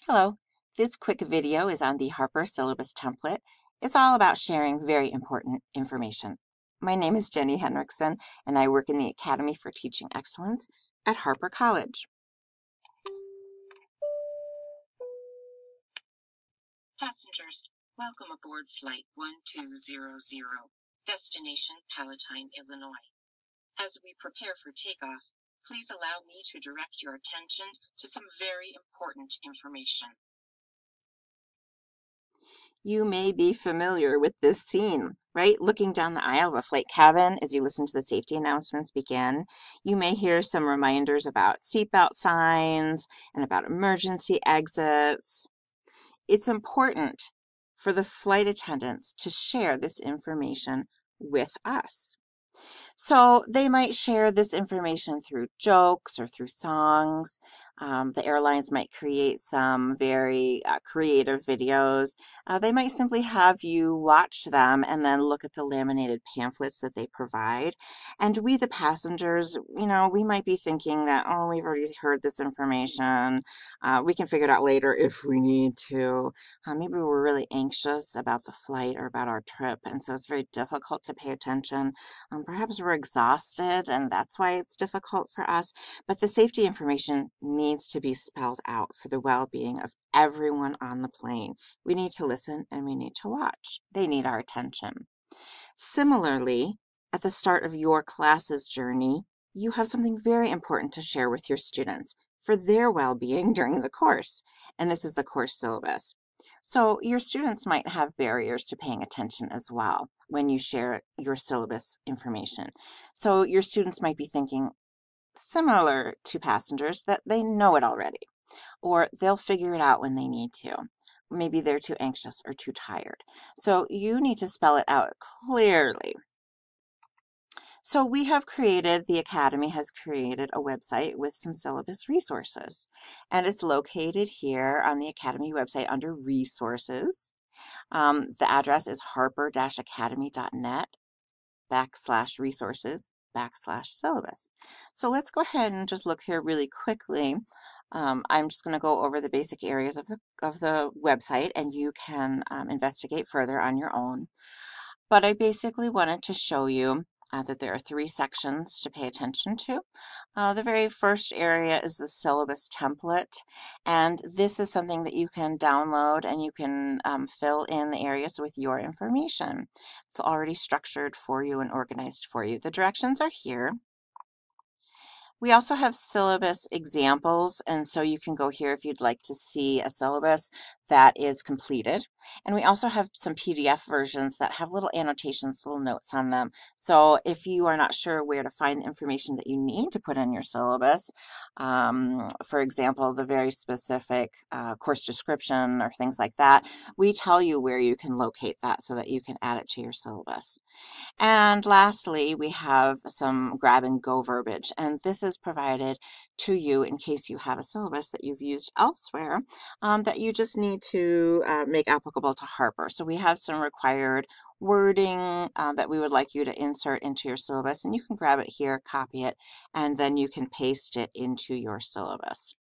Hello, this quick video is on the Harper syllabus template. It's all about sharing very important information. My name is Jenny Henriksen, and I work in the Academy for Teaching Excellence at Harper College. Passengers, welcome aboard Flight 1200, destination Palatine, Illinois. As we prepare for takeoff, please allow me to direct your attention to some very important information. You may be familiar with this scene, right? Looking down the aisle of a flight cabin as you listen to the safety announcements begin, you may hear some reminders about seatbelt signs and about emergency exits. It's important for the flight attendants to share this information with us. So they might share this information through jokes or through songs. The airlines might create some very creative videos. They might simply have you watch them and then look at the laminated pamphlets that they provide. And we, the passengers, we might be thinking that, oh, we've already heard this information. We can figure it out later if we need to. Maybe we're really anxious about the flight or about our trip, and so it's very difficult to pay attention. Perhaps we're exhausted, and that's why it's difficult for us. But the safety information needs to be spelled out for the well-being of everyone on the plane. We need to listen and we need to watch. They need our attention. Similarly, at the start of your class's journey, you have something very important to share with your students for their well-being during the course, and this is the course syllabus. So your students might have barriers to paying attention as well when you share your syllabus information. So your students might be thinking, similar to passengers, that they know it already, or they'll figure it out when they need to. Maybe they're too anxious or too tired. So you need to spell it out clearly. So the Academy has created a website with some syllabus resources, and it's located here on the Academy website under Resources. The address is harper-academy.net/resources/syllabus. So let's go ahead and just look here really quickly. I'm just going to go over the basic areas of the website, and you can investigate further on your own. But I basically wanted to show you that there are 3 sections to pay attention to. The very first area is the syllabus template, and this is something that you can download and you can fill in the areas with your information. It's already structured for you and organized for you. The directions are here. We also have syllabus examples, and so you can go here if you'd like to see a syllabus that is completed. And we also have some PDF versions that have little annotations, little notes on them. So if you are not sure where to find the information that you need to put in your syllabus, for example, the very specific course description or things like that, we tell you where you can locate that so that you can add it to your syllabus. And lastly, we have some grab and go verbiage, and this is provided to you in case you have a syllabus that you've used elsewhere that you just need to make applicable to Harper. So we have some required wording that we would like you to insert into your syllabus, and you can grab it here, copy it, and then you can paste it into your syllabus.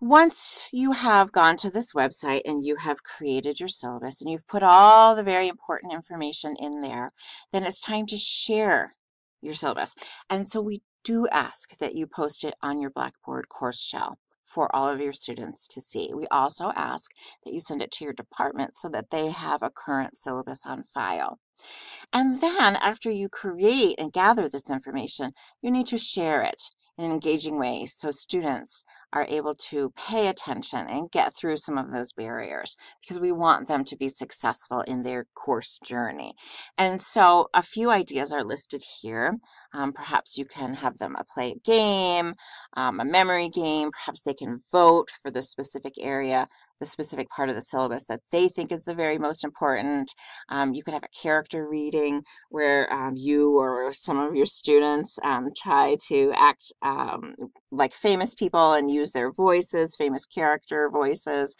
Once you have gone to this website and you have created your syllabus and you've put all the very important information in there, then it's time to share your syllabus. And so we do ask that you post it on your Blackboard course shell for all of your students to see. We also ask that you send it to your department so that they have a current syllabus on file. And then after you create and gather this information, you need to share it in engaging ways so students are able to pay attention and get through some of those barriers, because we want them to be successful in their course journey. And so a few ideas are listed here. Perhaps you can have them play a game, a memory game. Perhaps they can vote for the specific area, the specific part of the syllabus that they think is the very most important. You could have a character reading where you or some of your students try to act like famous people and use their voices, famous character voices,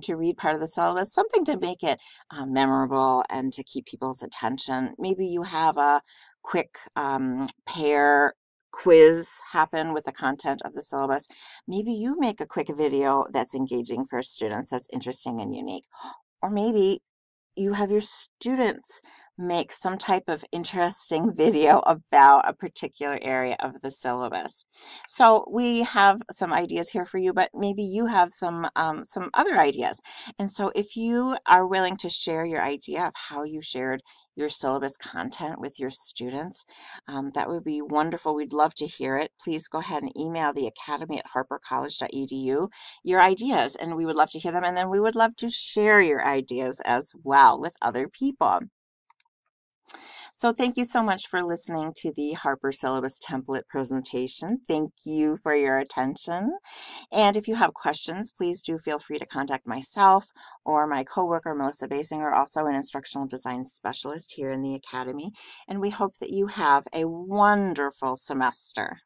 to read part of the syllabus, something to make it memorable and to keep people's attention. Maybe you have a quick pair quiz happen with the content of the syllabus, maybe you make a quick video that's engaging for students, that's interesting and unique. Or maybe you have your students make some type of interesting video about a particular area of the syllabus. So we have some ideas here for you, but maybe you have some other ideas. And so if you are willing to share your idea of how you shared your syllabus content with your students, that would be wonderful. We'd love to hear it. Please go ahead and email the academy at harpercollege.edu your ideas, and we would love to hear them. And then we would love to share your ideas as well with other people. So thank you so much for listening to the Harper Syllabus Template presentation. Thank you for your attention. And if you have questions, please do feel free to contact myself or my coworker, Melissa Basinger, also an instructional design specialist here in the Academy. And we hope that you have a wonderful semester.